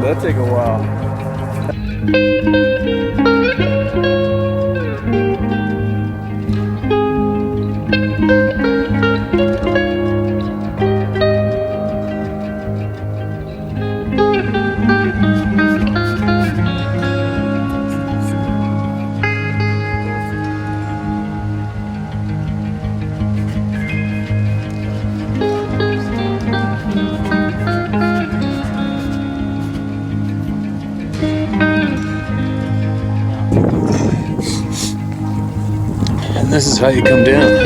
That'd take a while. And this is how you come down.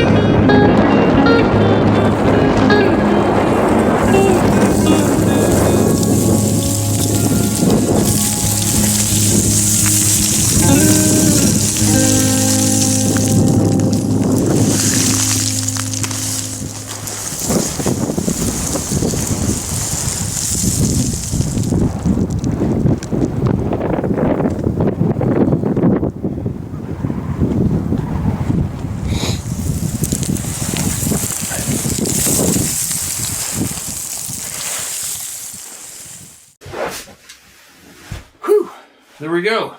There we go.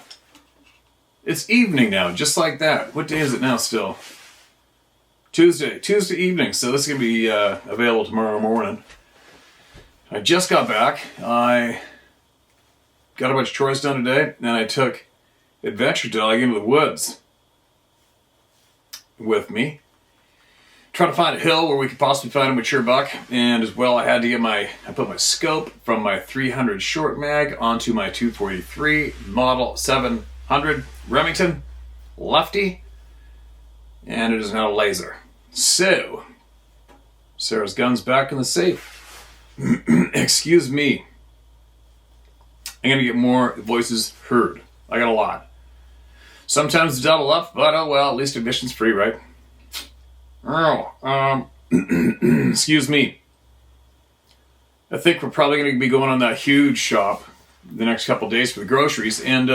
It's evening now, just like that. What day is it now still? Tuesday evening, so this is going to be available tomorrow morning. I just got back. I got a bunch of chores done today, and I took Adventure Dog into the woods with me. Trying to find a hill where we could possibly find a mature buck, and as well I had to get I put my scope from my 300 short mag onto my 243 model 700 Remington lefty, and it is now a laser. So, Sarah's gun's back in the safe. Excuse me. I'm gonna get more voices heard. I got a lot. Sometimes double up, but oh well, at least admission's free, right? Excuse me. I think we're probably going to be going on that huge shop the next couple days for the groceries. And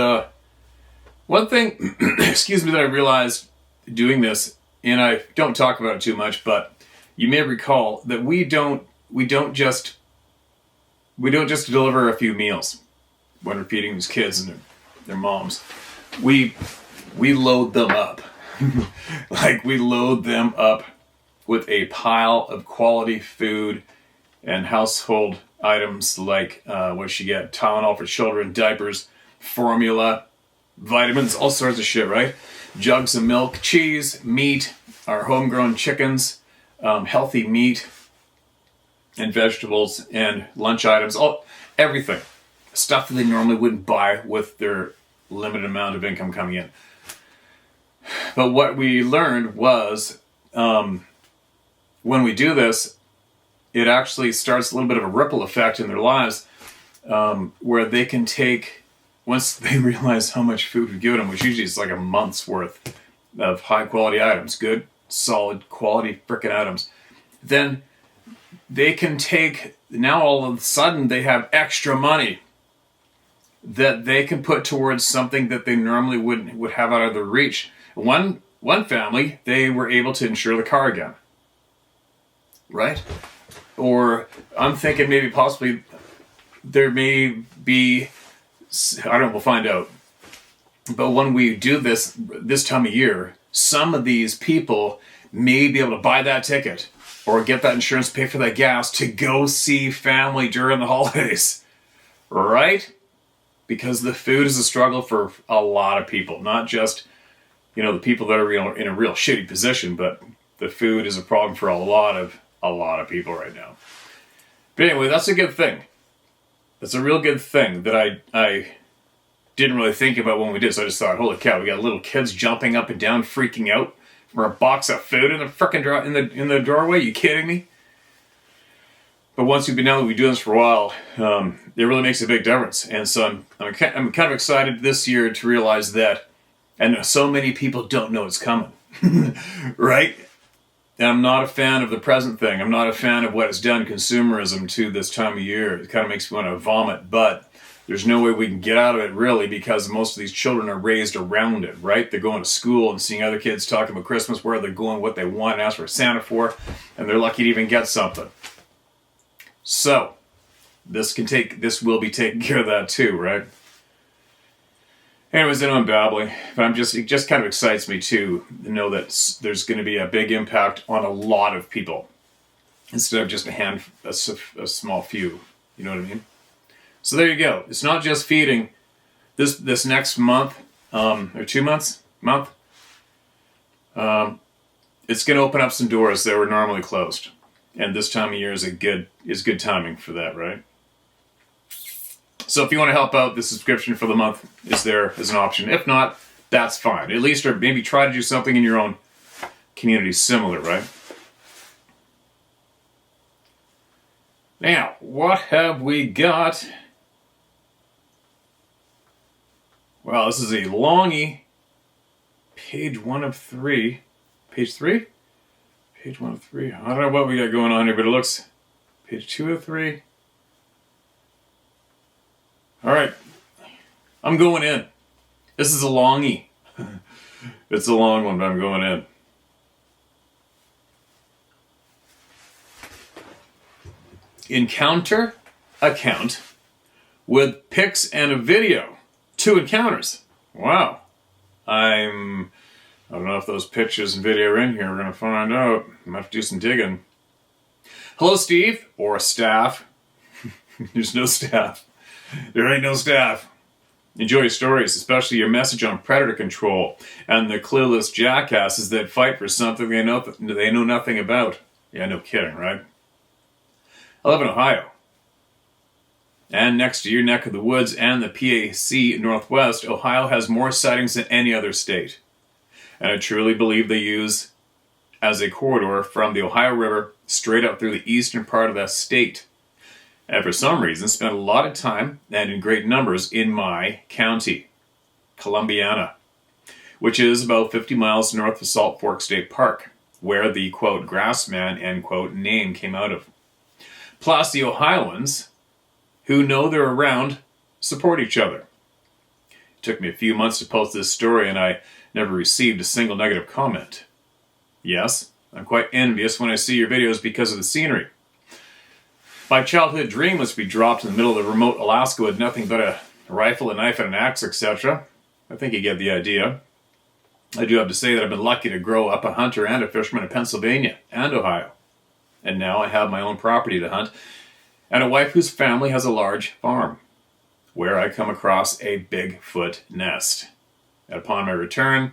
one thing, excuse me, that I realized doing this, and I don't talk about it too much, but you may recall that we don't just deliver a few meals when we're feeding these kids and their moms. We load them up. Like, we load them up with a pile of quality food and household items like what you get, Tylenol for children, diapers, formula, vitamins, all sorts of shit, right? Jugs of milk, cheese, meat, our homegrown chickens, healthy meat and vegetables and lunch items, everything. Stuff that they normally wouldn't buy with their limited amount of income coming in. But what we learned was when we do this, it actually starts a little bit of a ripple effect in their lives where they can take, once they realize how much food we give them, which usually is like a month's worth of high quality items, good, solid, quality frickin' items, then they can take, now all of a sudden they have extra money that they can put towards something that they normally would have out of their reach. One family, they were able to insure the car again, right? Or I'm thinking maybe possibly there may be, I don't know, we'll find out. But when we do this time of year, some of these people may be able to buy that ticket or get that insurance, pay for that gas to go see family during the holidays, right? Because the food is a struggle for a lot of people, not just, the people that are in a real shitty position, but the food is a problem for a lot of people right now. But anyway, that's a good thing. It's a real good thing that I didn't really think about when we did. So I just thought, holy cow, we got little kids jumping up and down, freaking out for a box of food in the frickin' in the doorway. You kidding me? But once we've been now that we've been doing this for a while, it really makes a big difference. And so I'm kind of excited this year to realize that, and so many people don't know it's coming, right? And I'm not a fan of the present thing. I'm not a fan of what it's done, consumerism, to this time of year. It kind of makes me want to vomit, but there's no way we can get out of it, really, because most of these children are raised around it, right? They're going to school and seeing other kids talking about Christmas, where they're going, what they want, and ask for Santa for, and they're lucky to even get something. So, this will be taking care of that too, right? Anyways, I know I'm babbling, but it just kind of excites me to know that there's going to be a big impact on a lot of people instead of just a small few. You know what I mean? So there you go. It's not just feeding. This next month, or 2 months, it's going to open up some doors that were normally closed. And this time of year is good timing for that, right? So if you want to help out, the subscription for the month is there as an option. If not, that's fine. At least, or maybe try to do something in your own community similar, right? Now, what have we got? Wow, this is a longie. Page 1 of 3. Page 3? Page 1 of 3. I don't know what we got going on here, but it looks... Page 2 of 3. Alright. I'm going in. This is a longie. It's a long one, but I'm going in. Encounter account with pics and a video. 2 encounters. Wow. I don't know if those pictures and video are in here. We're going to find out. I'm going to have to do some digging. Hello, Steve. Or staff. There's no staff. There ain't no staff. Enjoy your stories, especially your message on predator control and the clueless jackasses that fight for something they know nothing about. Yeah, no kidding, right? I live in Ohio. And next to your neck of the woods and the PAC Northwest, Ohio has more sightings than any other state. And I truly believe they use as a corridor from the Ohio River straight up through the eastern part of that state. And for some reason, spent a lot of time and in great numbers in my county, Columbiana, which is about 50 miles north of Salt Fork State Park, where the, quote, grassman, end quote, name came out of. Plus, the Ohioans, who know they're around, support each other. It took me a few months to post this story, and I never received a single negative comment. Yes, I'm quite envious when I see your videos because of the scenery. My childhood dream was to be dropped in the middle of the remote Alaska with nothing but a rifle, a knife, and an axe, etc. I think you get the idea. I do have to say that I've been lucky to grow up a hunter and a fisherman in Pennsylvania and Ohio. And now I have my own property to hunt, and a wife whose family has a large farm, where I come across a Bigfoot nest. And upon my return,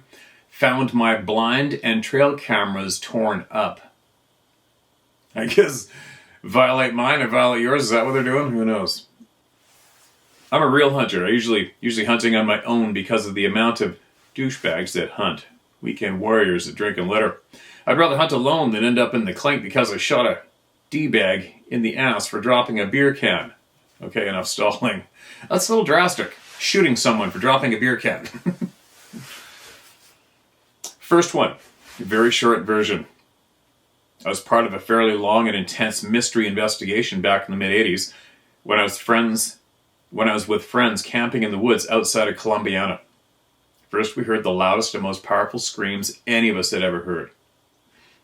found my blind and trail cameras torn up. I guess violate mine and violate yours. Is that what they're doing? Who knows? I'm a real hunter. I usually hunting on my own because of the amount of douchebags that hunt. Weekend warriors that drink and litter. I'd rather hunt alone than end up in the clink because I shot a D-bag in the ass for dropping a beer can. Okay, enough stalling. That's a little drastic. Shooting someone for dropping a beer can. First one, a very short version. I was part of a fairly long and intense mystery investigation back in the mid-'80s when I was with friends camping in the woods outside of Columbiana. First we heard the loudest and most powerful screams any of us had ever heard.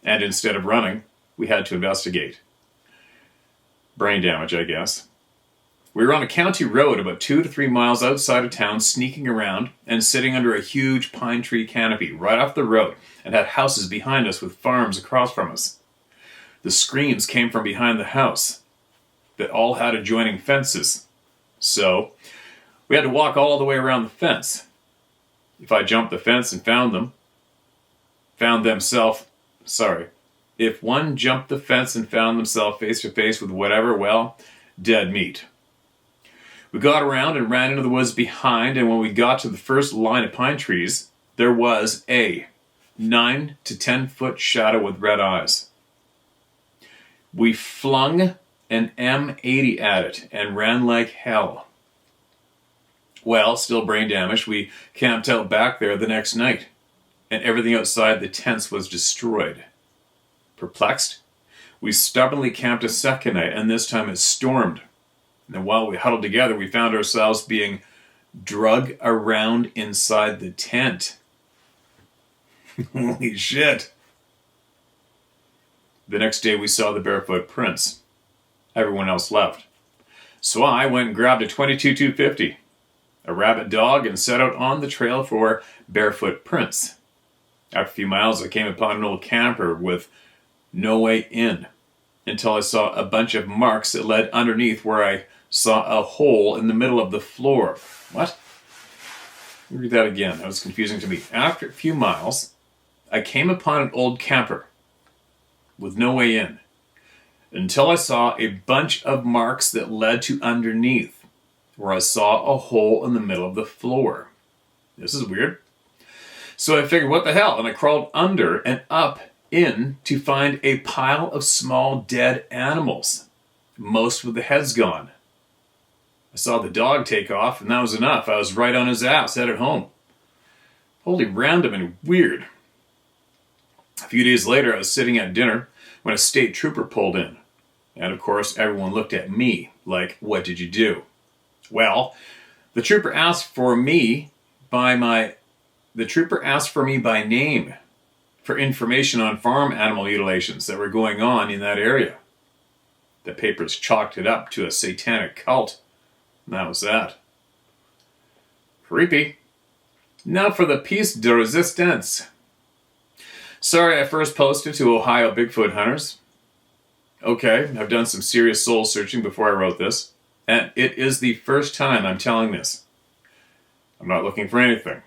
And instead of running, we had to investigate. Brain damage, I guess. We were on a county road about 2 to 3 miles outside of town, sneaking around and sitting under a huge pine tree canopy right off the road and had houses behind us with farms across from us. The screams came from behind the house that all had adjoining fences. So, we had to walk all the way around the fence. If I jumped the fence and if one jumped the fence and found themselves face to face with whatever, well, dead meat. We got around and ran into the woods behind, and when we got to the first line of pine trees, there was a 9 to 10 foot shadow with red eyes. We flung an M80 at it and ran like hell. Well, still brain damaged, we camped out back there the next night, and everything outside the tents was destroyed. Perplexed, we stubbornly camped a second night, and this time it stormed. And while we huddled together, we found ourselves being drug around inside the tent. Holy shit. The next day we saw the barefoot prints. Everyone else left. So I went and grabbed a 22 250, a rabbit dog, and set out on the trail for barefoot prints. After a few miles, I came upon an old camper with no way in, until I saw a bunch of marks that led underneath where I saw a hole in the middle of the floor. What? Read that again. That was confusing to me. After a few miles, I came upon an old camper with no way in, until I saw a bunch of marks that led to underneath, where I saw a hole in the middle of the floor. This is weird. So I figured, what the hell? And I crawled under and up in to find a pile of small dead animals, most with the heads gone. I saw the dog take off, and that was enough. I was right on his ass, headed home. Wholly random and weird. A few days later, I was sitting at dinner when a state trooper pulled in. And of course, everyone looked at me like, what did you do? Well, the trooper asked for me by name for information on farm animal mutilations that were going on in that area. The papers chalked it up to a satanic cult. And that was that. Creepy. Now for the piece de resistance. Sorry I first posted to Ohio Bigfoot hunters. Okay, I've done some serious soul searching before I wrote this, and it is the first time I'm telling this. I'm not looking for anything,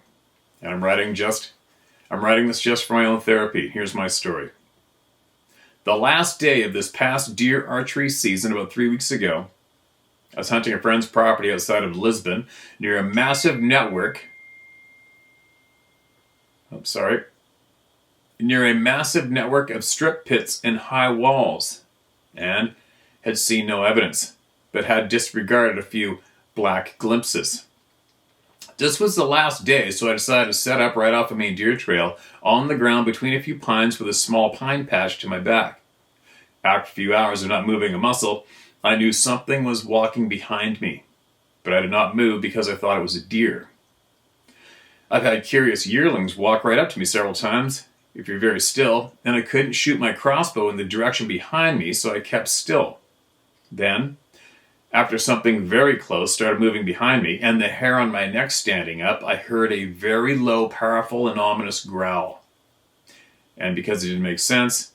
and I'm writing this just for my own therapy. Here's my story. The last day of this past deer archery season, about 3 weeks ago, I was hunting a friend's property outside of Lisbon near a massive network of strip pits and high walls, and had seen no evidence, but had disregarded a few black glimpses. This was the last day, so I decided to set up right off a main deer trail on the ground between a few pines with a small pine patch to my back. After a few hours of not moving a muscle, I knew something was walking behind me, but I did not move because I thought it was a deer. I've had curious yearlings walk right up to me several times, if you're very still, and I couldn't shoot my crossbow in the direction behind me, so I kept still. Then, after something very close started moving behind me, and the hair on my neck standing up, I heard a very low, powerful, and ominous growl. And because it didn't make sense,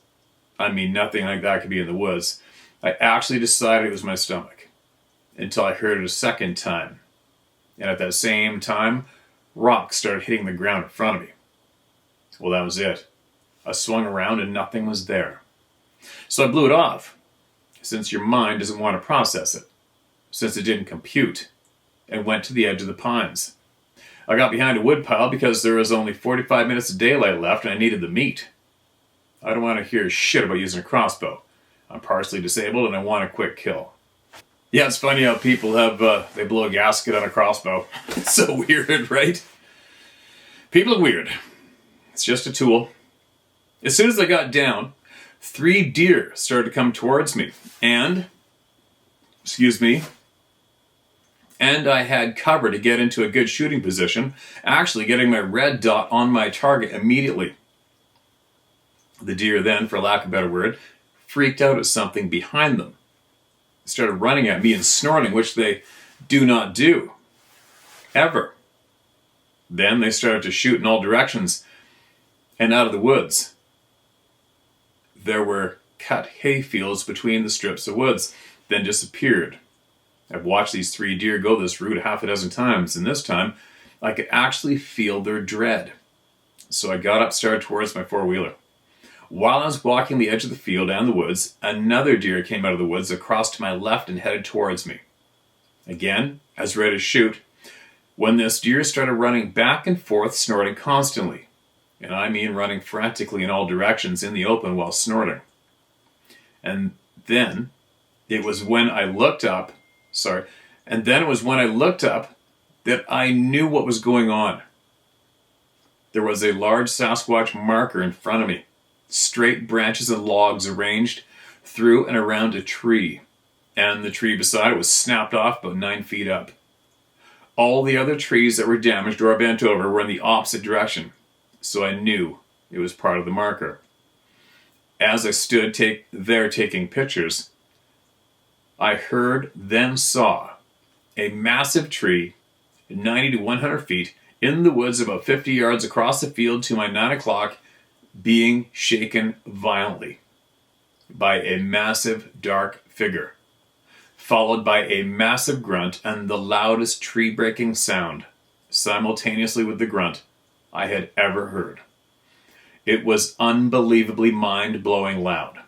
nothing like that could be in the woods, I actually decided it was my stomach, until I heard it a second time. And at that same time, rocks started hitting the ground in front of me. Well, that was it. I swung around and nothing was there. So I blew it off, since your mind doesn't want to process it, since it didn't compute, and went to the edge of the pines. I got behind a woodpile because there was only 45 minutes of daylight left and I needed the meat. I don't want to hear shit about using a crossbow. I'm partially disabled and I want a quick kill. Yeah, it's funny how people they blow a gasket on a crossbow. It's so weird, right? People are weird. It's just a tool. As soon as I got down, 3 deer started to come towards me, and I had cover to get into a good shooting position, actually getting my red dot on my target immediately. The deer then, for lack of a better word, freaked out at something behind them. They started running at me and snorting, which they do not do. Ever. Then they started to shoot in all directions and out of the woods. There were cut hay fields between the strips of woods, then disappeared. I've watched these 3 deer go this route 6 times, and this time I could actually feel their dread. So I got up, started towards my 4-wheeler. While I was walking the edge of the field and the woods, another deer came out of the woods across to my left and headed towards me. Again, I was ready to shoot when this deer started running back and forth, snorting constantly. And I mean running frantically in all directions in the open while snorting. And then it was when I looked up, that I knew what was going on. There was a large Sasquatch marker in front of me, straight branches and logs arranged through and around a tree, and the tree beside it was snapped off about 9 feet up. All the other trees that were damaged or bent over were in the opposite direction, so I knew it was part of the marker. As I stood there taking pictures, I heard, then saw, a massive tree, 90 to 100 feet, in the woods about 50 yards across the field to my 9 o'clock, being shaken violently by a massive dark figure, followed by a massive grunt and the loudest tree-breaking sound, simultaneously with the grunt, I had ever heard. It was unbelievably mind-blowing loud,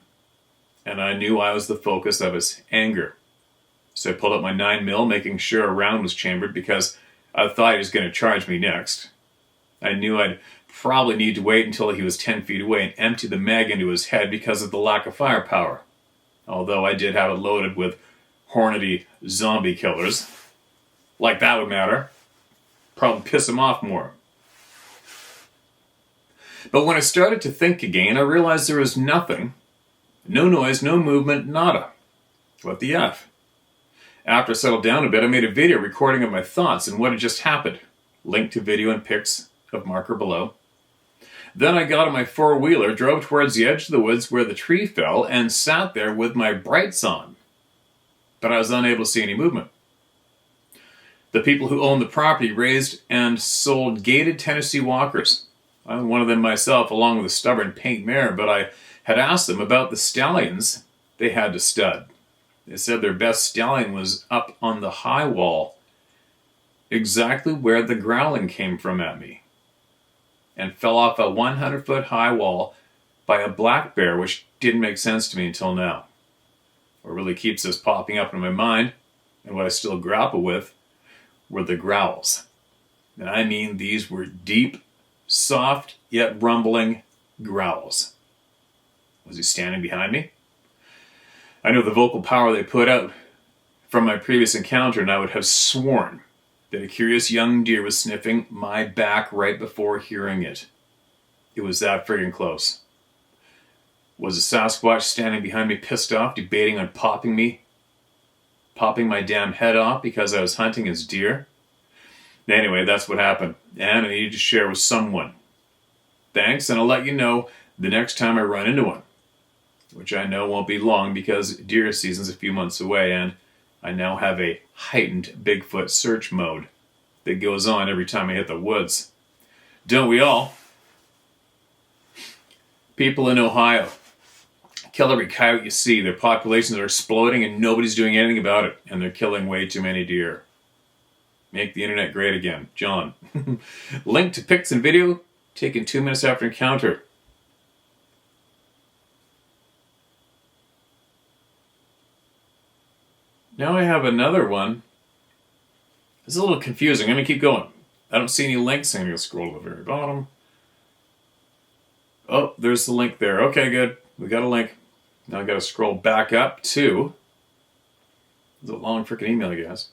and I knew I was the focus of his anger. So I pulled up my 9mm, making sure a round was chambered because I thought he was going to charge me next. I knew I'd probably need to wait until he was 10 feet away and empty the mag into his head because of the lack of firepower, although I did have it loaded with hornety zombie killers. Like that would matter. Probably piss him off more. But when I started to think again, I realized there was nothing. No noise, no movement, nada. What the F? After I settled down a bit, I made a video recording of my thoughts and what had just happened. Link to video and pics of marker below. Then I got on my four-wheeler, drove towards the edge of the woods where the tree fell, and sat there with my brights on. But I was unable to see any movement. The people who owned the property raised and sold gated Tennessee walkers. I'm one of them myself, along with a stubborn paint mare, but I had asked them about the stallions they had to stud. They said their best stallion was up on the high wall, exactly where the growling came from at me, and fell off a 100-foot high wall by a black bear, which didn't make sense to me until now. What really keeps this popping up in my mind, and what I still grapple with, were the growls. And I mean, these were deep, soft, yet rumbling growls. Was he standing behind me? I know the vocal power they put out from my previous encounter, and I would have sworn that a curious young deer was sniffing my back right before hearing it. It was that friggin' close. Was a Sasquatch standing behind me pissed off, debating on popping my damn head off because I was hunting his deer? Anyway, that's what happened, and I needed to share with someone. Thanks, and I'll let you know the next time I run into one, which I know won't be long because deer season's a few months away, and I now have a heightened Bigfoot search mode that goes on every time I hit the woods. Don't we all? People in Ohio kill every coyote you see. Their populations are exploding and nobody's doing anything about it, and they're killing way too many deer. Make the internet great again. John. Link to pics and video taken 2 minutes after encounter. Now I have another one. It's a little confusing. I'm going to keep going. I don't see any links. I'm going to scroll to the very bottom. Oh, there's the link there. Okay, good. We got a link. Now I got to scroll back up to... It's a long freaking email, you guys.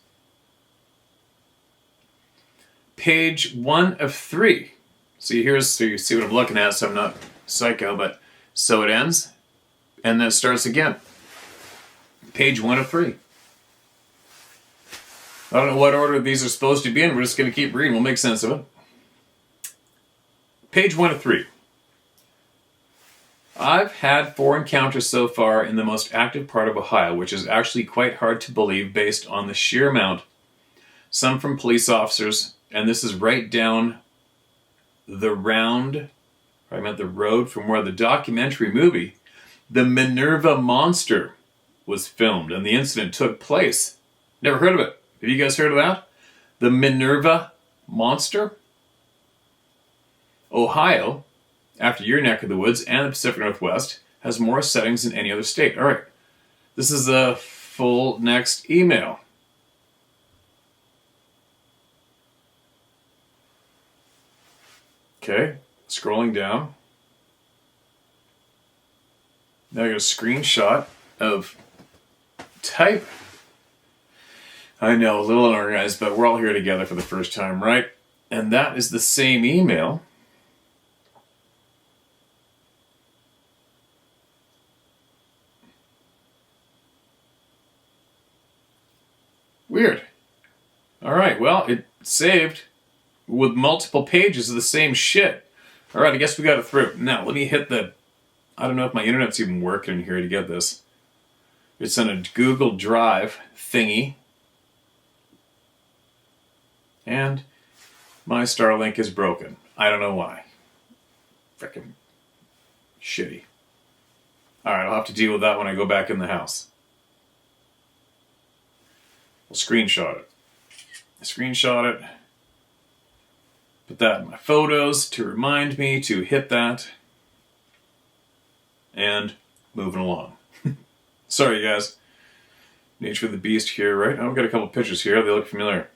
Page 1 of 3. So you see what I'm looking at, so I'm not psycho, but so it ends, and then it starts again. Page 1 of 3. I don't know what order these are supposed to be in. We're just going to keep reading. We'll make sense of it. Page 1 of 3. I've had 4 encounters so far in the most active part of Ohio, which is actually quite hard to believe based on the sheer amount. Some from police officers, and this is right down the road from where the documentary movie, The Minerva Monster, was filmed, and the incident took place. Never heard of it. Have you guys heard of that? The Minerva Monster? Ohio, after your neck of the woods and the Pacific Northwest, has more settings than any other state. All right. This is a full next email. Okay, scrolling down. Now I got a screenshot of type. I know, a little unorganized, but we're all here together for the first time, right? And that is the same email. Weird. All right, well, it saved with multiple pages of the same shit. All right, I guess we got it through. Now, let me hit the... I don't know if my internet's even working here to get this. It's on a Google Drive thingy. And my Starlink is broken. I don't know why. Frickin' shitty. Alright, I'll have to deal with that when I go back in the house. We'll screenshot it. Screenshot it. Put that in my photos to remind me to hit that. And moving along. Sorry, guys. Nature of the beast here, right? I've got a couple pictures here. They look familiar.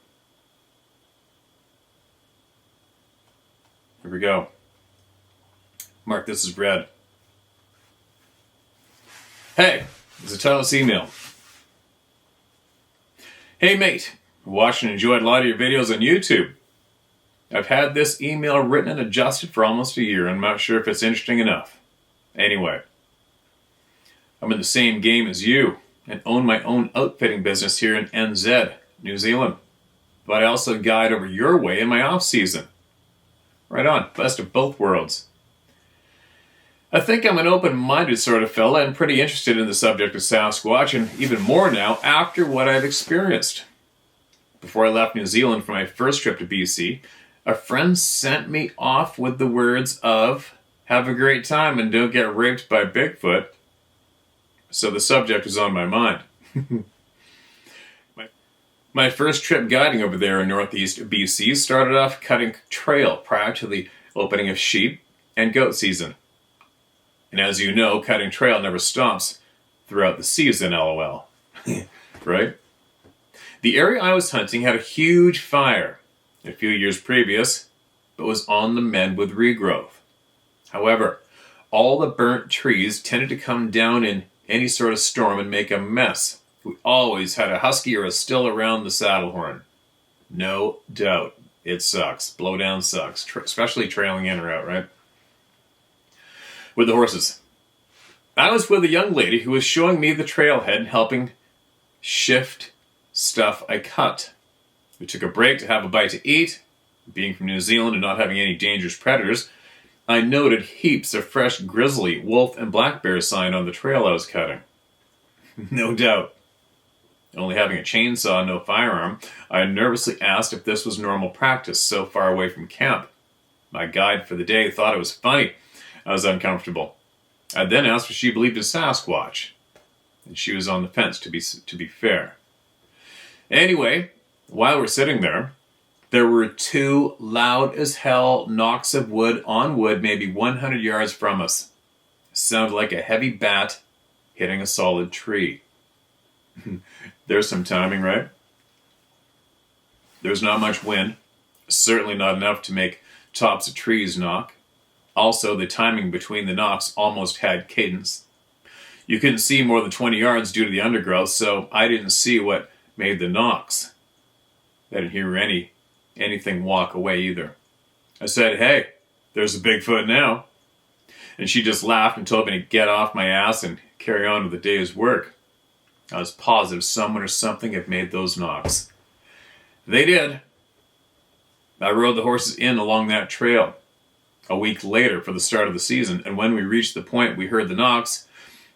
Here we go. Mark this as read. Hey, it's a titless email. Hey, mate. Watched and enjoyed a lot of your videos on YouTube. I've had this email written and adjusted for almost a year. I'm not sure if it's interesting enough. Anyway, I'm in the same game as you and own my own outfitting business here in NZ, New Zealand. But I also guide over your way in my off-season. Right on, best of both worlds. I think I'm an open-minded sort of fella and pretty interested in the subject of Sasquatch, and even more now after what I've experienced. Before I left New Zealand for my first trip to BC, a friend sent me off with the words of, "Have a great time and don't get raped by Bigfoot." So the subject was on my mind. My first trip guiding over there in northeast BC started off cutting trail prior to the opening of sheep and goat season. And as you know, cutting trail never stops throughout the season, lol. Right? The area I was hunting had a huge fire a few years previous, but was on the mend with regrowth. However, all the burnt trees tended to come down in any sort of storm and make a mess. We always had a husky or a still around the saddle horn. No doubt. It sucks. Blowdown sucks. Especially trailing in or out, right? With the horses. I was with a young lady who was showing me the trailhead and helping shift stuff I cut. We took a break to have a bite to eat. Being from New Zealand and not having any dangerous predators, I noted heaps of fresh grizzly, wolf, and black bear sign on the trail I was cutting. No doubt. Only having a chainsaw and no firearm, I nervously asked if this was normal practice so far away from camp. My guide for the day thought it was funny. I was uncomfortable. I then asked if she believed in Sasquatch, and she was on the fence, to be fair. Anyway, while we're sitting there were two loud as hell knocks of wood on wood maybe 100 yards from us. It sounded like a heavy bat hitting a solid tree. There's some timing, right? There's not much wind. Certainly not enough to make tops of trees knock. Also, the timing between the knocks almost had cadence. You couldn't see more than 20 yards due to the undergrowth, so I didn't see what made the knocks. I didn't hear anything walk away either. I said, "Hey, there's a Bigfoot now." And she just laughed and told me to get off my ass and carry on with the day's work. I was positive someone or something had made those knocks. They did. I rode the horses in along that trail a week later for the start of the season, and when we reached the point we heard the knocks,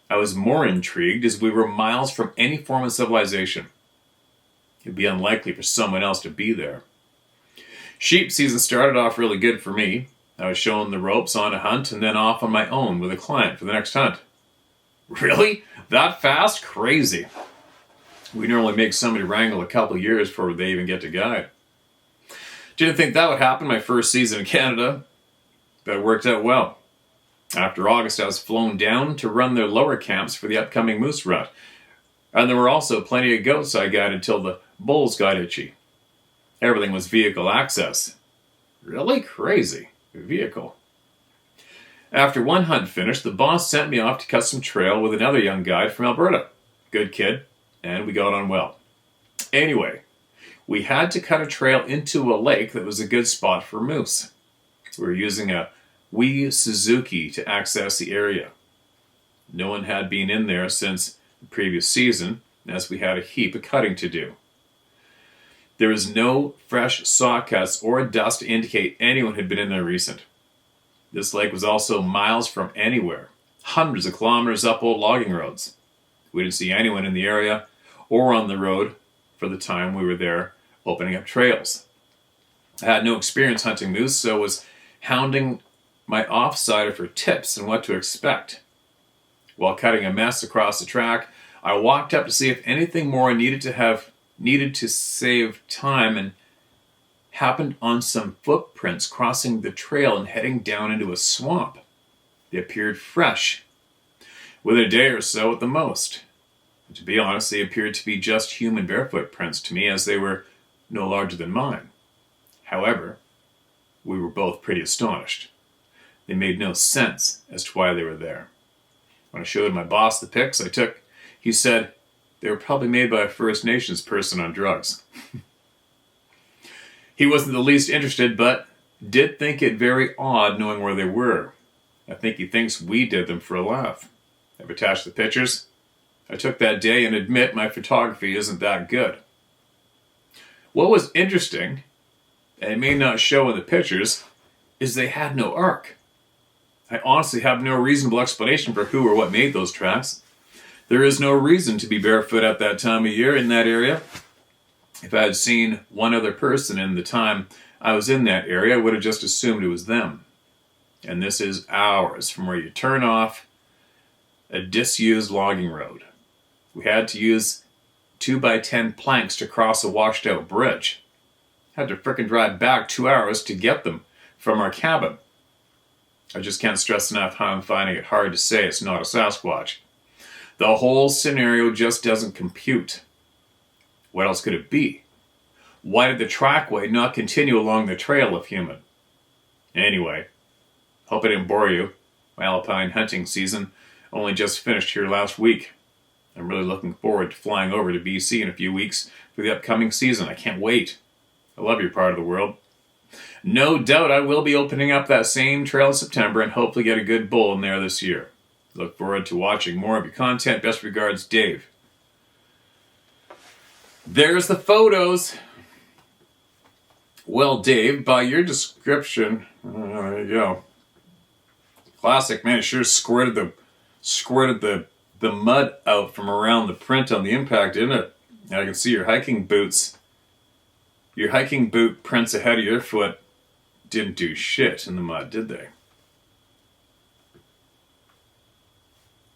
I was more intrigued as we were miles from any form of civilization. It'd be unlikely for someone else to be there. Sheep season started off really good for me. I was shown the ropes on a hunt and then off on my own with a client for the next hunt. Really? That fast? Crazy. We normally make somebody wrangle a couple years before they even get to guide. Didn't think that would happen my first season in Canada, but it worked out well. After August, I was flown down to run their lower camps for the upcoming moose rut. And there were also plenty of goats I guided till the bulls got itchy. Everything was vehicle access. Really crazy. vehicle. After one hunt finished, the boss sent me off to cut some trail with another young guide from Alberta. Good kid, and we got on well. Anyway, we had to cut a trail into a lake that was a good spot for moose. We were using a wee Suzuki to access the area. No one had been in there since the previous season, as we had a heap of cutting to do. There was no fresh saw cuts or dust to indicate anyone had been in there recent. This lake was also miles from anywhere, hundreds of kilometers up old logging roads. We didn't see anyone in the area or on the road for the time we were there opening up trails. I had no experience hunting moose, so was hounding my offsider for tips on what to expect. While cutting a mess across the track, I walked up to see if anything more I needed to save time, and happened on some footprints crossing the trail and heading down into a swamp. They appeared fresh, within a day or so at the most. And to be honest, they appeared to be just human barefoot prints to me, as they were no larger than mine. However, we were both pretty astonished. They made no sense as to why they were there. When I showed my boss the pics I took, he said they were probably made by a First Nations person on drugs. He wasn't the least interested, but did think it very odd knowing where they were. I think he thinks we did them for a laugh. I've attached the pictures I took that day and admit my photography isn't that good. What was interesting, and it may not show in the pictures, is they had no arc. I honestly have no reasonable explanation for who or what made those tracks. There is no reason to be barefoot at that time of year in that area. If I had seen one other person in the time I was in that area, I would have just assumed it was them. And this is hours from where you turn off a disused logging road. We had to use 2x10 planks to cross a washed out bridge. Had to frickin' drive back 2 hours to get them from our cabin. I just can't stress enough how I'm finding it hard to say it's not a Sasquatch. The whole scenario just doesn't compute. What else could it be? Why did the trackway not continue along the trail if human? Anyway, hope I didn't bore you. My alpine hunting season only just finished here last week. I'm really looking forward to flying over to BC in a few weeks for the upcoming season. I can't wait. I love your part of the world. No doubt I will be opening up that same trail in September and hopefully get a good bull in there this year. Look forward to watching more of your content. Best regards, Dave. There's the photos. Well, Dave, by your description, there you go. Classic, man. It sure squirted the mud out from around the print on the impact, didn't it? Now I can see your hiking boots. Your hiking boot prints ahead of your foot didn't do shit in the mud, did they?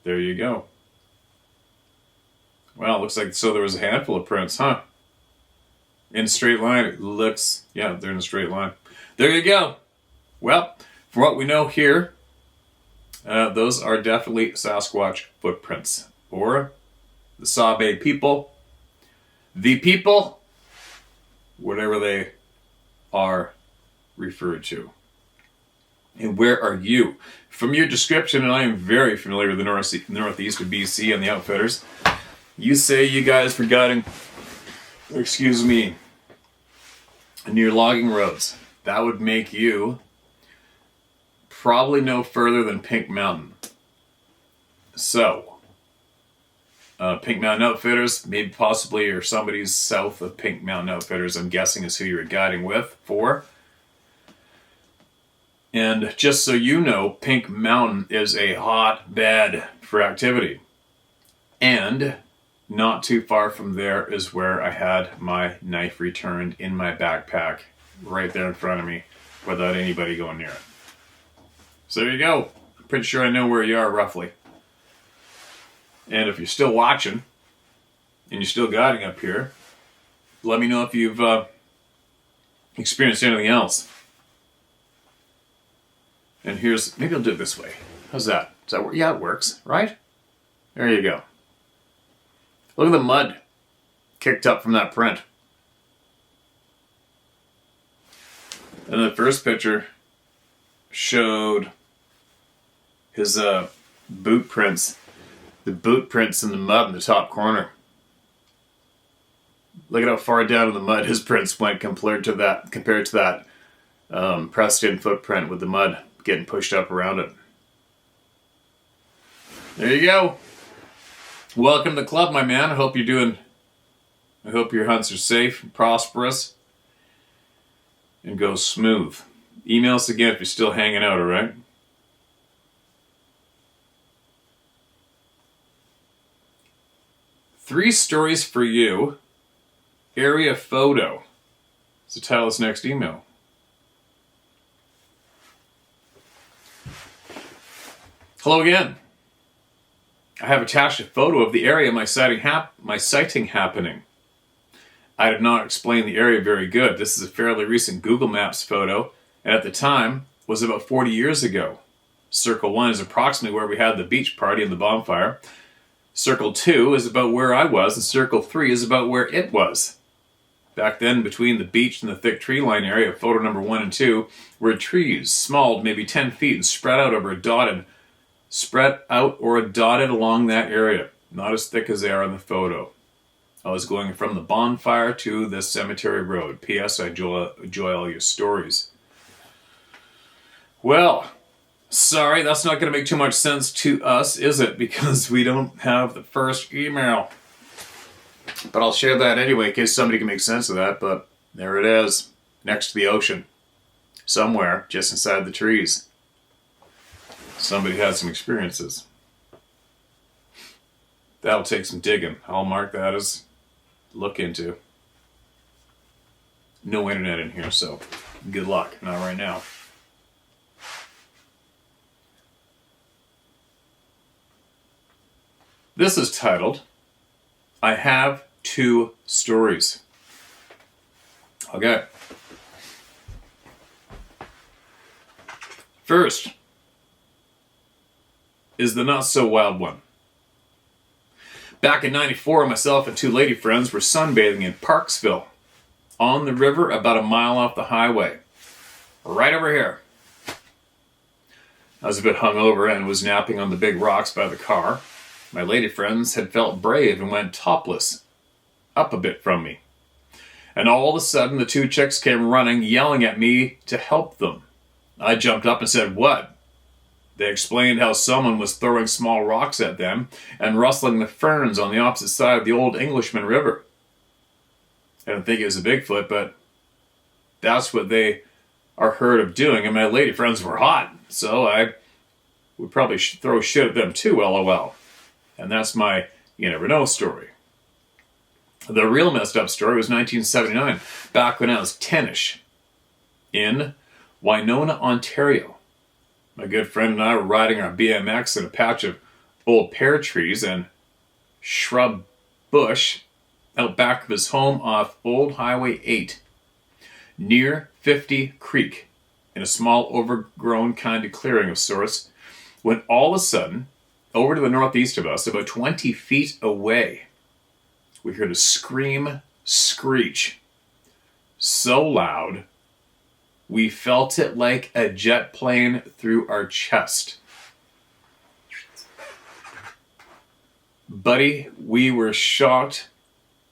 There you go. Well, looks like so there was a handful of prints, huh? In a straight line, it looks, yeah, they're in a straight line. There you go. Well, from what we know here, those are definitely Sasquatch footprints, or the Sabe people, the people, whatever they are referred to. And where are you? From your description, and I am very familiar with the northeast of BC and the outfitters, you say you guys forgot, near logging roads. That would make you probably no further than Pink Mountain. So, Pink Mountain Outfitters, maybe possibly, or somebody's south of Pink Mountain Outfitters, I'm guessing is who you were guiding for. And just so you know, Pink Mountain is a hotbed for activity. And not too far from there is where I had my knife returned in my backpack, right there in front of me, without anybody going near it. So there you go. I'm pretty sure I know where you are roughly. And if you're still watching, and you're still guiding up here, let me know if you've experienced anything else. And maybe I'll do it this way. How's that? Does that work? Yeah, it works, right? There you go. Look at the mud kicked up from that print. And the first picture, showed his boot prints. The boot prints in the mud in the top corner. Look at how far down in the mud his prints went compared to that pressed in footprint with the mud getting pushed up around it. There you go. Welcome to the club, my man. I hope your hunts are safe and prosperous and go smooth. Email us again if you're still hanging out, alright? Three stories for you. Area photo. It's the title of this next email. Hello again. I have attached a photo of the area my sighting happening. I did not explain the area very good. This is a fairly recent Google Maps photo, and at the time was about 40 years ago. Circle 1 is approximately where we had the beach party and the bonfire. Circle 2 is about where I was, and Circle 3 is about where it was. Back then, between the beach and the thick tree line area of photo number 1 and 2, were trees, small, maybe 10 feet, and spread out or dotted along that area. Not as thick as they are in the photo. I was going from the bonfire to the cemetery road. P.S. I enjoy all your stories. Well, sorry, that's not going to make too much sense to us, is it? Because we don't have the first email. But I'll share that anyway in case somebody can make sense of that. But there it is, next to the ocean. Somewhere, just inside the trees. Somebody had some experiences. That'll take some digging. I'll mark that as look into. No internet in here, so good luck. Not right now. This is titled, I Have Two Stories. Okay. First is the not so wild one. Back in '94, myself and two lady friends were sunbathing in Parksville, on the river about a mile off the highway. Right over here. I was a bit hungover and was napping on the big rocks by the car. My lady friends had felt brave and went topless, up a bit from me. And all of a sudden, the two chicks came running, yelling at me to help them. I jumped up and said, "What?" They explained how someone was throwing small rocks at them and rustling the ferns on the opposite side of the Old Englishman River. I didn't think it was a Bigfoot, but that's what they are heard of doing, and my lady friends were hot, so I would probably throw shit at them too, LOL. And that's my you never know story. The real messed up story was 1979, back when I was 10-ish, in Winona, Ontario. My good friend and I were riding our BMX in a patch of old pear trees and shrub bush out back of his home off Old Highway 8, near 50 Creek, in a small overgrown kind of clearing of sorts, when all of a sudden, over to the northeast of us, about 20 feet away, we heard a screech, so loud, we felt it like a jet plane through our chest. Buddy, we were shocked,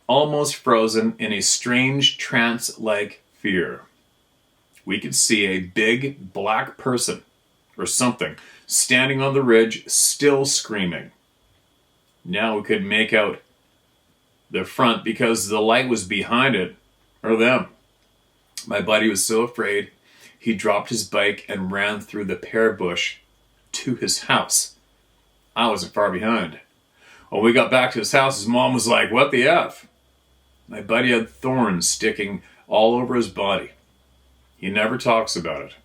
almost frozen in a strange trance-like fear. We could see a big black person, or something, standing on the ridge, still screaming. Now we could make out the front because the light was behind it, or them. My buddy was so afraid, he dropped his bike and ran through the pear bush to his house. I wasn't far behind. When we got back to his house, his mom was like, "What the F?" My buddy had thorns sticking all over his body. He never talks about it.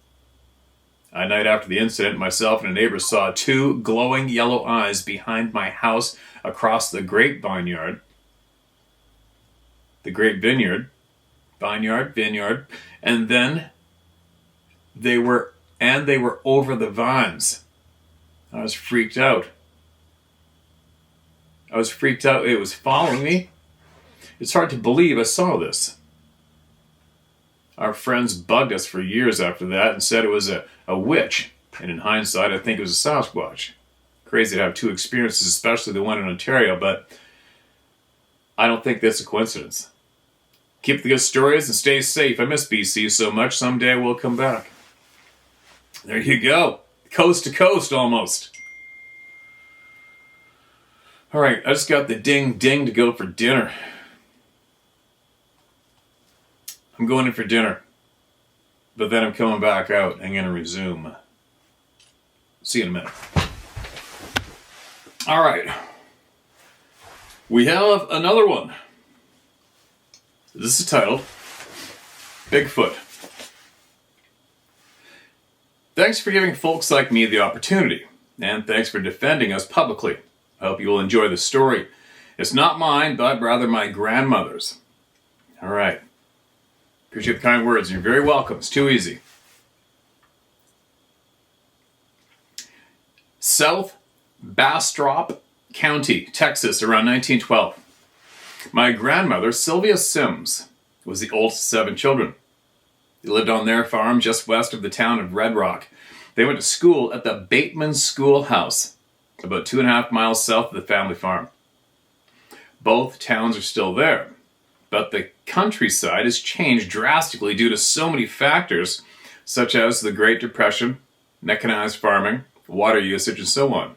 A night after the incident, myself and a neighbor saw two glowing yellow eyes behind my house across the grape vineyard. The grape vineyard. Vineyard. And then they were over the vines. I was freaked out. It was following me. It's hard to believe I saw this. Our friends bugged us for years after that and said it was a witch. And in hindsight, I think it was a Sasquatch. Crazy to have two experiences, especially the one in Ontario, but I don't think that's a coincidence. Keep the good stories and stay safe. I miss BC so much, someday we'll come back. There you go. Coast to coast, almost. All right, I just got the ding to go for dinner. I'm going in for dinner, but then I'm coming back out. I'm going to resume. See you in a minute. All right. We have another one. This is titled Bigfoot. Thanks for giving folks like me the opportunity, and thanks for defending us publicly. I hope you will enjoy the story. It's not mine, but rather my grandmother's. All right. Appreciate the kind words, and you're very welcome. It's too easy. South Bastrop County, Texas, around 1912. My grandmother, Sylvia Sims, was the oldest of 7 children. They lived on their farm just west of the town of Red Rock. They went to school at the Bateman Schoolhouse, about 2.5 miles south of the family farm. Both towns are still there, but the countryside has changed drastically due to so many factors, such as the Great Depression, mechanized farming, water usage, and so on.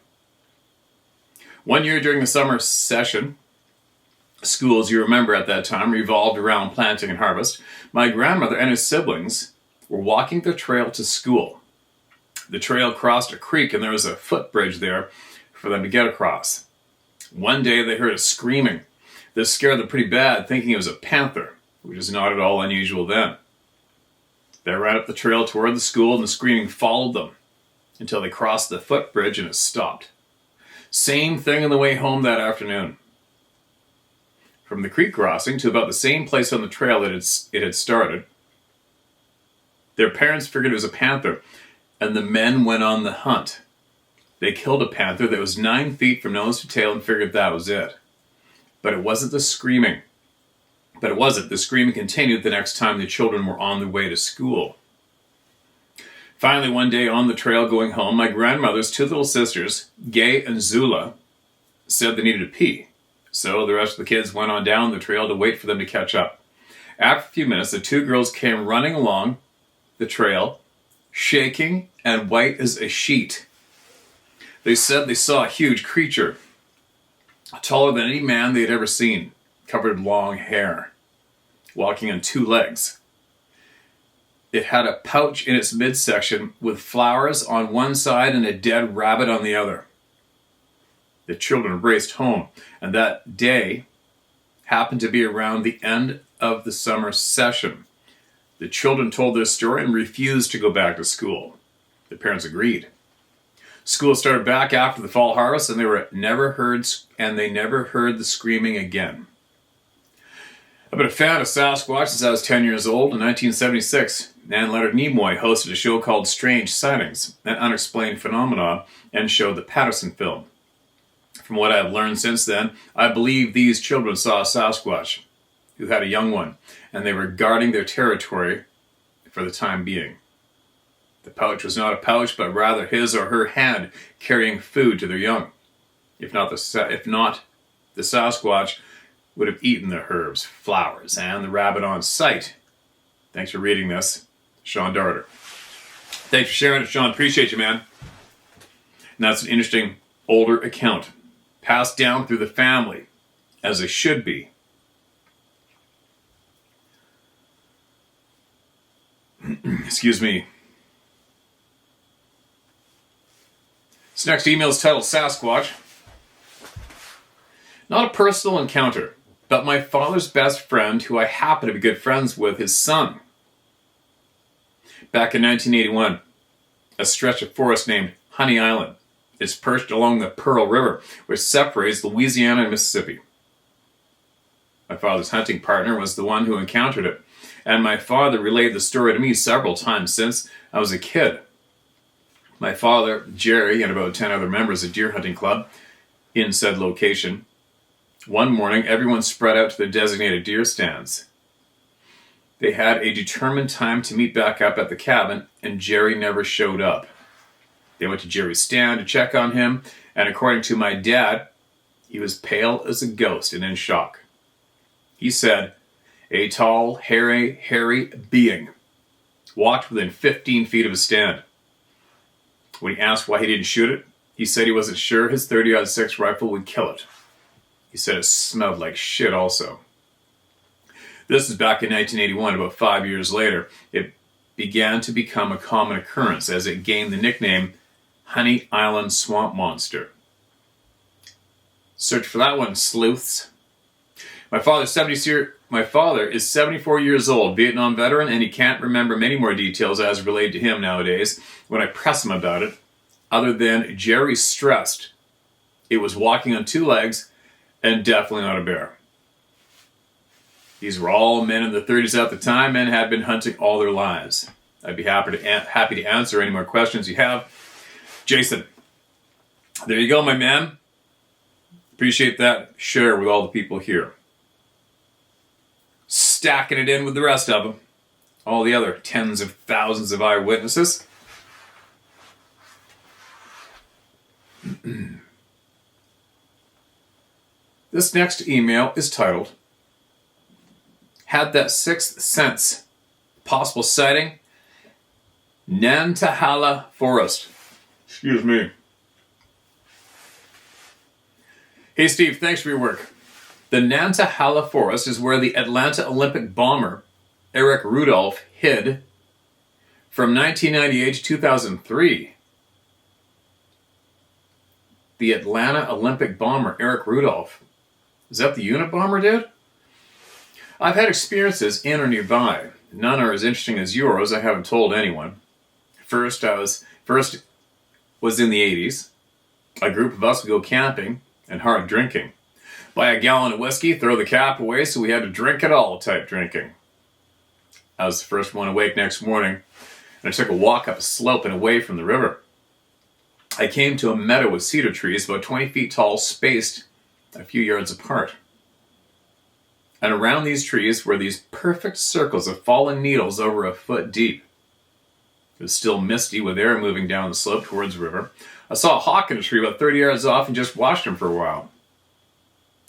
One year during the summer session, schools, you remember at that time, revolved around planting and harvest. My grandmother and his siblings were walking the trail to school. The trail crossed a creek and there was a footbridge there for them to get across. One day they heard a screaming. This scared them pretty bad, thinking it was a panther, which is not at all unusual then. They ran up the trail toward the school and the screaming followed them until they crossed the footbridge and it stopped. Same thing on the way home that afternoon. From the creek crossing to about the same place on the trail that it had started, their parents figured it was a panther, and the men went on the hunt. They killed a panther that was 9 feet from nose to tail and figured that was it. But it wasn't the screaming. The screaming continued the next time the children were on their way to school. Finally, one day on the trail going home, my grandmother's 2 little sisters, Gay and Zula, said they needed to pee. So the rest of the kids went on down the trail to wait for them to catch up. After a few minutes, the 2 girls came running along the trail, shaking and white as a sheet. They said they saw a huge creature, taller than any man they had ever seen, covered in long hair, walking on 2 legs. It had a pouch in its midsection with flowers on one side and a dead rabbit on the other. The children raced home, and that day happened to be around the end of the summer session. The children told their story and refused to go back to school. The parents agreed. School started back after the fall harvest, and they never heard the screaming again. I've been a fan of Sasquatch since I was 10 years old. In 1976, Nan Leonard Nimoy hosted a show called Strange Sightings, an unexplained phenomena, and showed the Patterson film. From what I have learned since then, I believe these children saw a Sasquatch who had a young one, and they were guarding their territory for the time being. The pouch was not a pouch, but rather his or her hand carrying food to their young. If not, the Sasquatch would have eaten the herbs, flowers, and the rabbit on sight. Thanks for reading this, Sean Darter. Thanks for sharing it, Sean. Appreciate you, man. And that's an interesting older account, passed down through the family, as it should be. Excuse me. This next email is titled Sasquatch. Not a personal encounter, but my father's best friend, who I happen to be good friends with, his son. Back in 1981, a stretch of forest named Honey Island is perched along the Pearl River, which separates Louisiana and Mississippi. My father's hunting partner was the one who encountered it, and my father relayed the story to me several times since I was a kid. My father, Jerry, and about 10 other members of deer hunting club in said location. One morning, everyone spread out to their designated deer stands. They had a determined time to meet back up at the cabin, and Jerry never showed up. They went to Jerry's stand to check on him, and according to my dad, he was pale as a ghost and in shock. He said, a tall, hairy being walked within 15 feet of his stand. When he asked why he didn't shoot it, he said he wasn't sure his .30-06 rifle would kill it. He said it smelled like shit also. This is back in 1981, about 5 years later. It began to become a common occurrence as it gained the nickname Honey Island Swamp Monster. Search for that one, sleuths. My father is 74 years old, Vietnam veteran, and he can't remember many more details as related to him nowadays when I press him about it, other than Jerry stressed it was walking on two legs and definitely not a bear. These were all men in their 30s at the time and had been hunting all their lives. I'd be happy to answer any more questions you have. Jason, there you go, my man. Appreciate that. Share with all the people here. Stacking it in with the rest of them. All the other tens of thousands of eyewitnesses. This next email is titled, Had That Sixth Sense. Possible sighting, Nantahala Forest. Excuse me. Hey Steve, thanks for your work. The Nantahala Forest is where the Atlanta Olympic bomber Eric Rudolph hid from 1998 to 2003. The Atlanta Olympic bomber Eric Rudolph. Is that the Unabomber dude? I've had experiences in or nearby. None are as interesting as yours. I haven't told anyone. First was in the 80s. A group of us would go camping and hard drinking. Buy a gallon of whiskey, throw the cap away, so we had to drink it all type drinking. I was the first one awake next morning, and I took a walk up a slope and away from the river. I came to a meadow with cedar trees about 20 feet tall, spaced a few yards apart. And around these trees were these perfect circles of fallen needles over a foot deep. It was still misty with air moving down the slope towards the river. I saw a hawk in a tree about 30 yards off and just watched him for a while.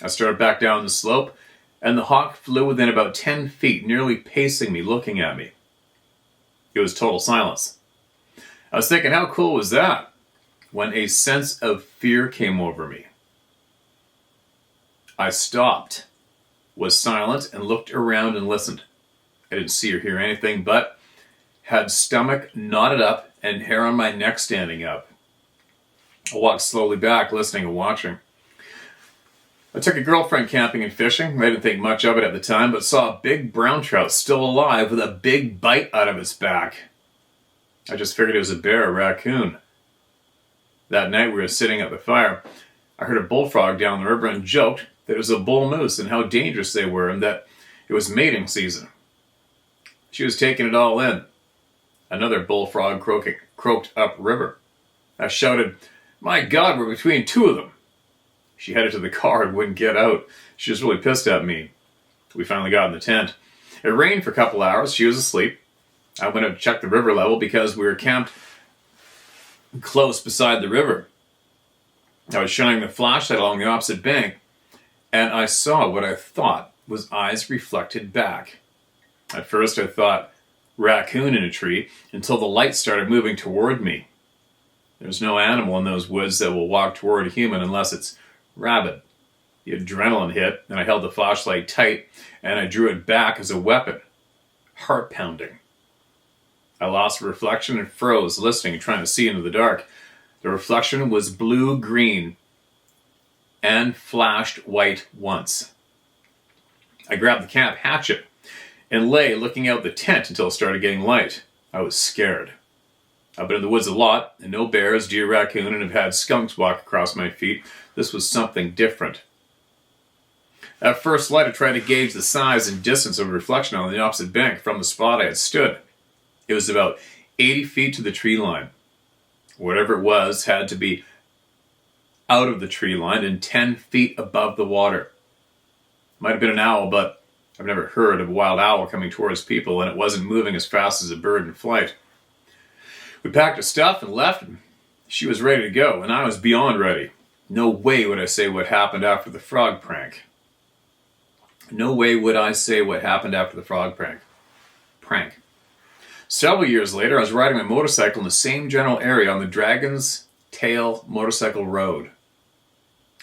I started back down the slope, and the hawk flew within about 10 feet, nearly pacing me, looking at me. It was total silence. I was thinking, how cool was that? When a sense of fear came over me. I stopped, was silent, and looked around and listened. I didn't see or hear anything, but had stomach knotted up and hair on my neck standing up. I walked slowly back, listening and watching. I took a girlfriend camping and fishing. I didn't think much of it at the time, but saw a big brown trout still alive with a big bite out of its back. I just figured it was a bear or raccoon. That night we were sitting at the fire. I heard a bullfrog down the river and joked that it was a bull moose and how dangerous they were and that it was mating season. She was taking it all in. Another bullfrog croaked upriver. I shouted, "My God, we're between two of them." She headed to the car and wouldn't get out. She was really pissed at me. We finally got in the tent. It rained for a couple hours. She was asleep. I went up to check the river level because we were camped close beside the river. I was shining the flashlight along the opposite bank, and I saw what I thought was eyes reflected back. At first I thought raccoon in a tree until the light started moving toward me. There's no animal in those woods that will walk toward a human unless it's rabid. The adrenaline hit, and I held the flashlight tight, and I drew it back as a weapon. Heart pounding. I lost reflection and froze, listening and trying to see into the dark. The reflection was blue-green and flashed white once. I grabbed the camp hatchet and lay looking out the tent until it started getting light. I was scared. I've been in the woods a lot, and no bears, deer, raccoon, and have had skunks walk across my feet. This was something different. At first light, I tried to gauge the size and distance of a reflection on the opposite bank from the spot I had stood. It was about 80 feet to the tree line. Whatever it was had to be out of the tree line and 10 feet above the water. Might have been an owl, but I've never heard of a wild owl coming towards people, and it wasn't moving as fast as a bird in flight. We packed our stuff and left, and she was ready to go, and I was beyond ready. No way would I say what happened after the frog prank. No way would I say what happened after the frog prank. Several years later, I was riding my motorcycle in the same general area on the Dragon's Tail Motorcycle Road.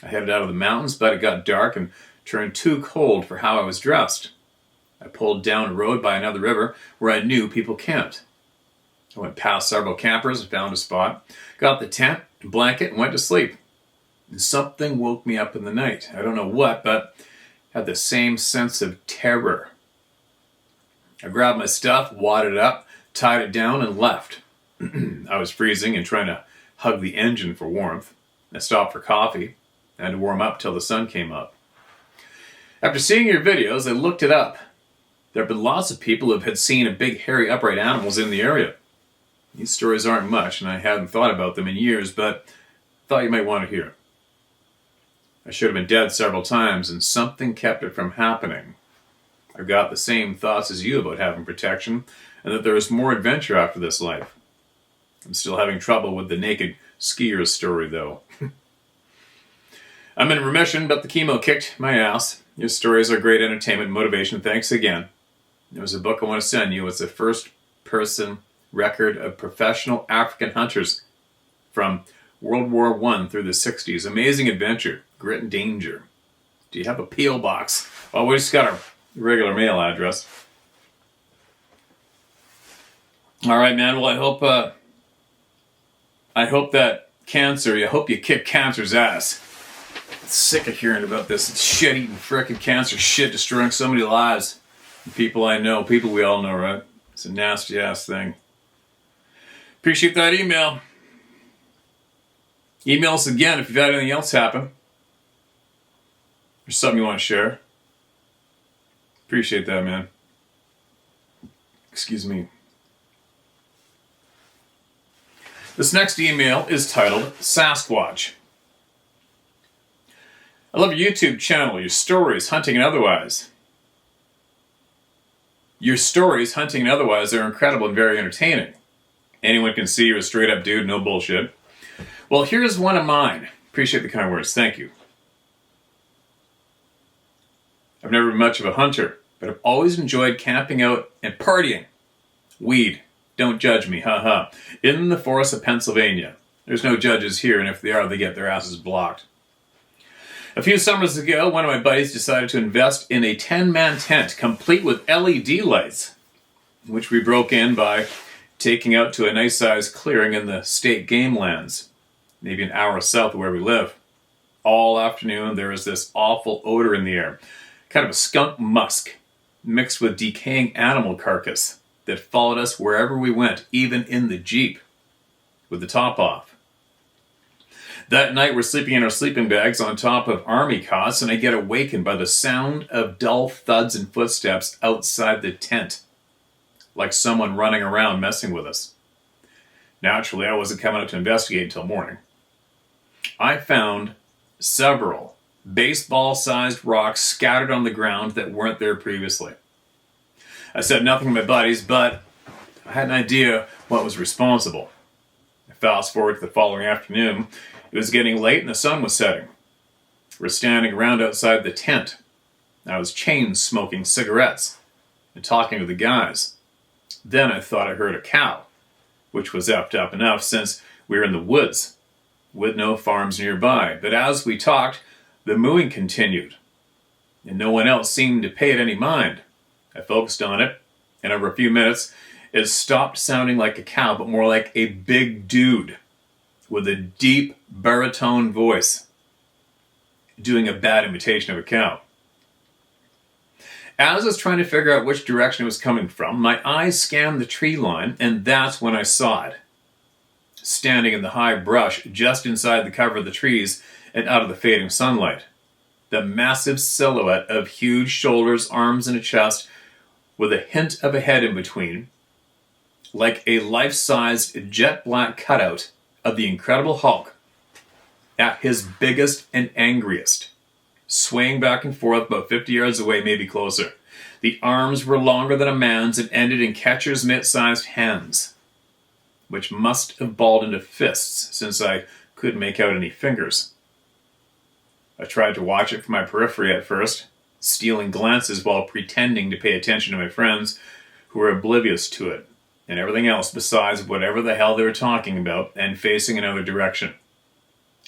I headed out of the mountains, but it got dark and turned too cold for how I was dressed. I pulled down a road by another river where I knew people camped. I went past several campers and found a spot, got the tent and blanket and went to sleep. And something woke me up in the night. I don't know what, but had the same sense of terror. I grabbed my stuff, wadded up, tied it down, and left. I was freezing and trying to hug the engine for warmth. I stopped for coffee. I had to warm up till the sun came up. After seeing your videos, I looked it up. There have been lots of people who had seen big, hairy, upright animals in the area. These stories aren't much, and I hadn't thought about them in years, but thought you might want to hear. I should have been dead several times, and something kept it from happening. I've got the same thoughts as you about having protection, and that there is more adventure after this life. I'm still having trouble with the naked skier story, though. I'm in remission, but the chemo kicked my ass. Your stories are great entertainment and motivation. Thanks again. There's a book I want to send you. It's a first-person record of professional African hunters from World War I through the 60s. Amazing adventure, grit and danger. Do you have a P.O. box? Well, we just got a regular mail address. All right, man. Well, I hope that cancer, I hope you kick cancer's ass. I'm sick of hearing about this shit-eating frickin' cancer shit destroying so many lives. People I know, people we all know, right? It's a nasty-ass thing. Appreciate that email. Email us again if you've had anything else happen. Or something you want to share. Appreciate that, man. Excuse me. This next email is titled Sasquatch. I love your YouTube channel, your stories, hunting and otherwise. Your stories, hunting and otherwise, are incredible and very entertaining. Anyone can see you're a straight up dude, no bullshit. Well, here's one of mine. Appreciate the kind words, thank you. I've never been much of a hunter, but I've always enjoyed camping out and partying. Weed, don't judge me, haha. In the forests of Pennsylvania. There's no judges here, and if they are, they get their asses blocked. A few summers ago, one of my buddies decided to invest in a 10-man tent complete with LED lights, which we broke in by taking out to a nice-sized clearing in the state game lands, maybe an hour south of where we live. All afternoon, there was this awful odor in the air, kind of a skunk musk, mixed with decaying animal carcass that followed us wherever we went, even in the Jeep, with the top off. That night, we're sleeping in our sleeping bags on top of army cots, and I get awakened by the sound of dull thuds and footsteps outside the tent, like someone running around messing with us. Naturally, I wasn't coming out to investigate until morning. I found several baseball-sized rocks scattered on the ground that weren't there previously. I said nothing to my buddies, but I had an idea what was responsible. I fast forward to the following afternoon. It was getting late and the sun was setting. We're standing around outside the tent. I was chain smoking cigarettes and talking to the guys. Then I thought I heard a cow, which was effed up enough since we were in the woods, with no farms nearby. But as we talked, the mooing continued, and no one else seemed to pay it any mind. I focused on it, and over a few minutes, it stopped sounding like a cow, but more like a big dude with a deep baritone voice, doing a bad imitation of a cow. As I was trying to figure out which direction it was coming from, my eyes scanned the tree line, and that's when I saw it. Standing in the high brush just inside the cover of the trees and out of the fading sunlight. The massive silhouette of huge shoulders, arms, and a chest with a hint of a head in between, like a life-sized jet black cutout of the Incredible Hulk at his biggest and angriest, swaying back and forth about 50 yards away, maybe closer. The arms were longer than a man's and ended in catcher's mitt-sized hands, which must have balled into fists since I couldn't make out any fingers. I tried to watch it from my periphery at first, stealing glances while pretending to pay attention to my friends who were oblivious to it and everything else besides whatever the hell they were talking about and facing another direction.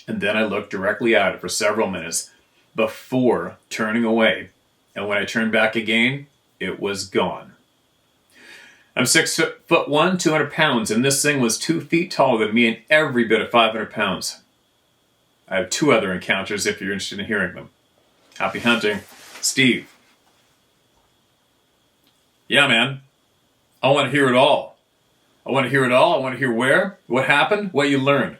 And then I looked directly at it for several minutes before turning away, and when I turned back again, it was gone. I'm 6'1", 200 pounds, and this thing was 2 feet taller than me and every bit of 500 pounds. I have 2 other encounters if you're interested in hearing them. Happy hunting, Steve. Yeah, man. I want to hear it all. I want to hear it all. I want to hear where, what happened, what you learned,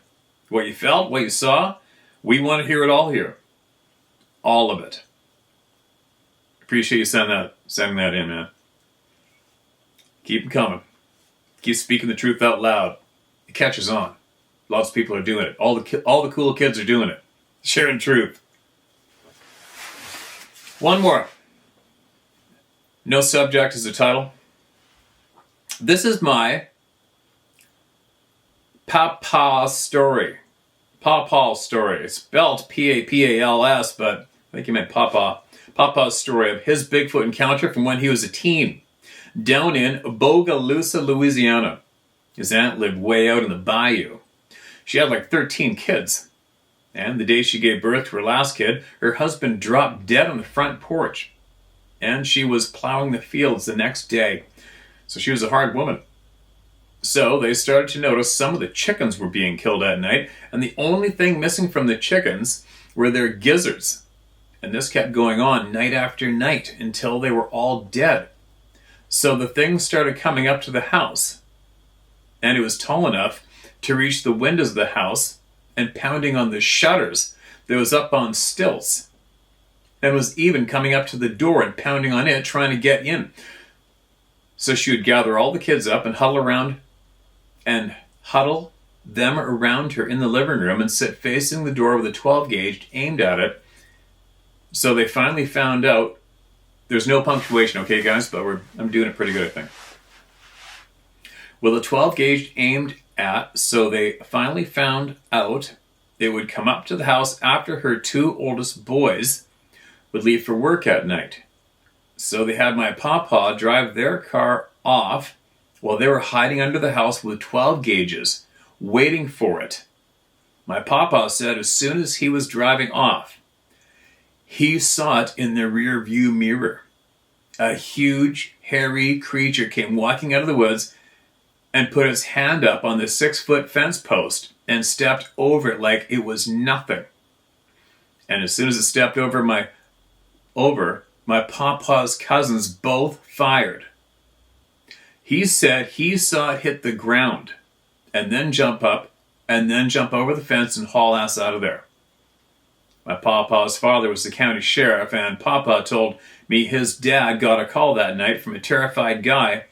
what you felt, what you saw. We want to hear it all here. All of it. Appreciate you sending that in, man. Keep them coming. Keep speaking the truth out loud. It catches on. Lots of people are doing it. All the cool kids are doing it. Sharing truth. One more. No subject is the title. This is my Pawpaw story. Pawpaw story. It's spelled P-A-P-A-L-S, but I think he meant Pawpaw. Pawpaw's story of his Bigfoot encounter from when he was a teen down in Bogalusa, Louisiana. His aunt lived way out in the bayou. She had like 13 kids. And the day she gave birth to her last kid, her husband dropped dead on the front porch. And she was plowing the fields the next day. So she was a hard woman. So they started to notice some of the chickens were being killed at night, and the only thing missing from the chickens were their gizzards. And this kept going on night after night until they were all dead. So the thing started coming up to the house, and it was tall enough to reach the windows of the house and pounding on the shutters that was up on stilts, and was even coming up to the door and pounding on it, trying to get in. So she would gather all the kids up and huddle them around her in the living room and sit facing the door with a 12 gauge aimed at it. So they finally found out. There's no punctuation, okay, guys, but I'm doing it pretty good, I think. With a 12 gauge aimed at, so they finally found out they would come up to the house after her 2 oldest boys would leave for work at night. So they had my Pawpaw drive their car off while they were hiding under the house with 12 gauges, waiting for it. My Pawpaw said as soon as he was driving off, he saw it in the rear view mirror. A huge, hairy creature came walking out of the woods and put his hand up on the 6-foot fence post and stepped over it like it was nothing. And as soon as it stepped over my Pawpaw's cousins both fired. He said he saw it hit the ground and then jump up and then jump over the fence and haul ass out of there. My Pawpaw's father was the county sheriff, and Pawpaw told me his dad got a call that night from a terrified guy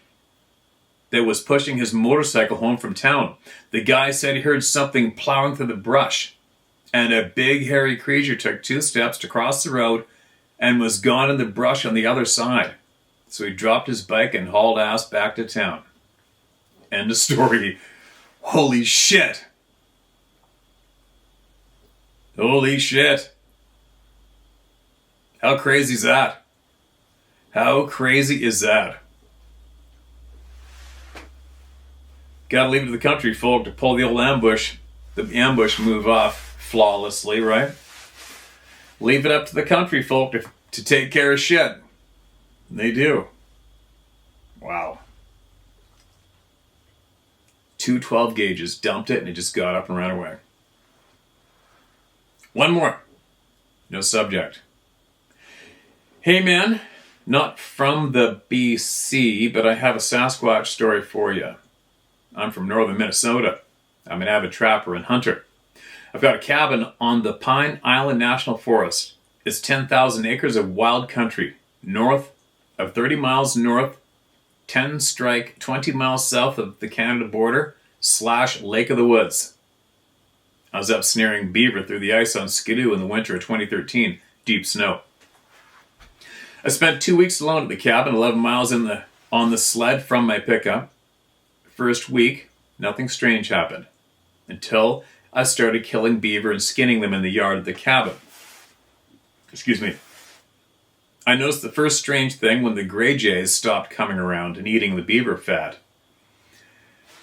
that was pushing his motorcycle home from town. The guy said he heard something plowing through the brush, and a big hairy creature took 2 steps to cross the road and was gone in the brush on the other side. So he dropped his bike and hauled ass back to town. End of story. Holy shit. Holy shit. How crazy is that? How crazy is that? Gotta leave it to the country folk to pull the old ambush move off flawlessly, right? Leave it up to the country folk to take care of shit. They do. Wow. 2 12 gauges, dumped it, and it just got up and ran away. One more. No subject. Hey man, not from the BC, but I have a Sasquatch story for you. I'm from northern Minnesota. I'm an avid trapper and hunter. I've got a cabin on the Pine Island National Forest. It's 10,000 acres of wild country, north of 30 miles north, 10 strike 20 miles south of the Canada border / Lake of the Woods. I was up snaring beaver through the ice on Skidoo in the winter of 2013, deep snow. I spent 2 weeks alone at the cabin, 11 miles on the sled from my pickup. First week, nothing strange happened until I started killing beaver and skinning them in the yard of the cabin. Excuse me. I noticed the first strange thing when the gray jays stopped coming around and eating the beaver fat.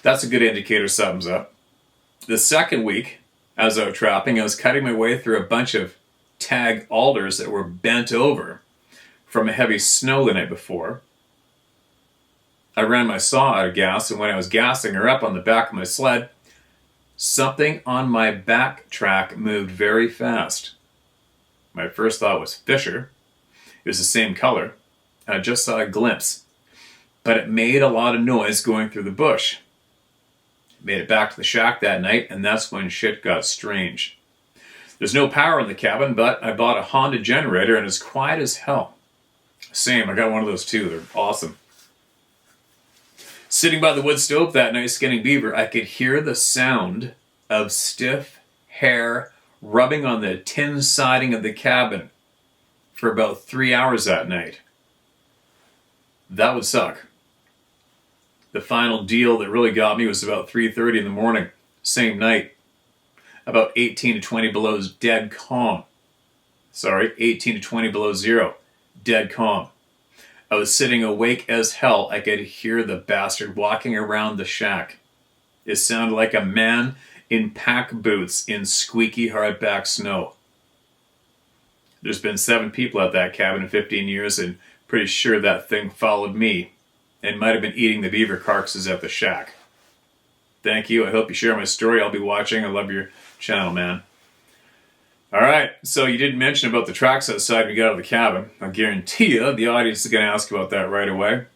That's a good indicator something's up. The second week, I was out trapping. I was cutting my way through a bunch of tag alders that were bent over from a heavy snow the night before. I ran my saw out of gas, and when I was gassing her up on the back of my sled, something on my back track moved very fast. My first thought was Fisher. It was the same color, and I just saw a glimpse, but it made a lot of noise going through the bush. Made it back to the shack that night, and that's when shit got strange. There's no power in the cabin, but I bought a Honda generator, and it's quiet as hell. Same, I got one of those too. They're awesome. Sitting by the wood stove that night skinning beaver, I could hear the sound of stiff hair rubbing on the tin siding of the cabin for about 3 hours that night. That would suck. The final deal that really got me was about 3:30 in the morning, same night. About 18 to 20 below dead calm. 18 to 20 below zero. Dead calm. I was sitting awake as hell. I could hear the bastard walking around the shack. It sounded like a man in pack boots in squeaky hardback snow. There's been 7 people at that cabin in 15 years, and pretty sure that thing followed me and might have been eating the beaver carcasses at the shack. Thank you. I hope you share my story. I'll be watching. I love your channel, man. All right, so you didn't mention about the tracks outside when you got out of the cabin. I guarantee you the audience is going to ask about that right away.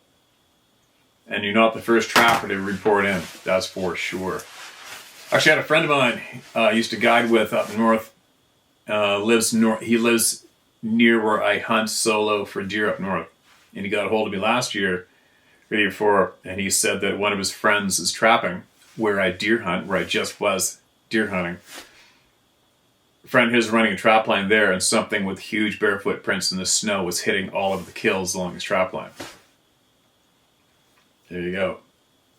And you're not the first trapper to report in. That's for sure. Actually, I had a friend of mine I used to guide with up north. He lives near where I hunt solo for deer up north. And he got a hold of me last year, or the year before, and he said that one of his friends is trapping where I deer hunt, where I just was deer hunting. A friend of his running a trap line there, and something with huge barefoot prints in the snow was hitting all of the kills along his trap line. There you go.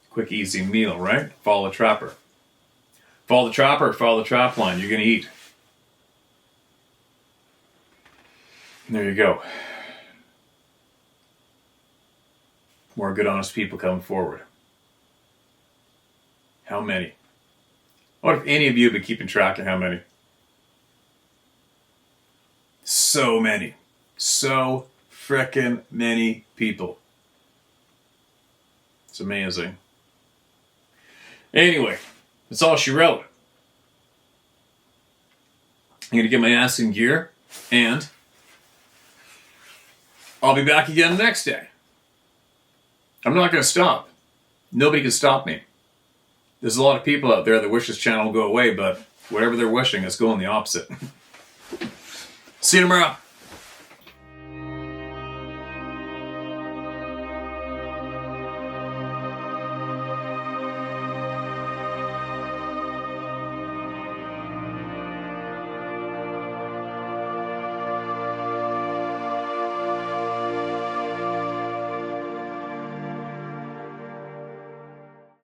Quick, easy meal, right? Follow the trapper. Follow the trapper, follow the trap line. You're going to eat. There you go. More good, honest people coming forward. How many? What if any of you have been keeping track of how many? So many. So frickin' many people. It's amazing. Anyway, that's all she wrote. I'm going to get my ass in gear, and I'll be back again next day. I'm not going to stop. Nobody can stop me. There's a lot of people out there that wish this channel will go away, but whatever they're wishing is going the opposite. See you tomorrow.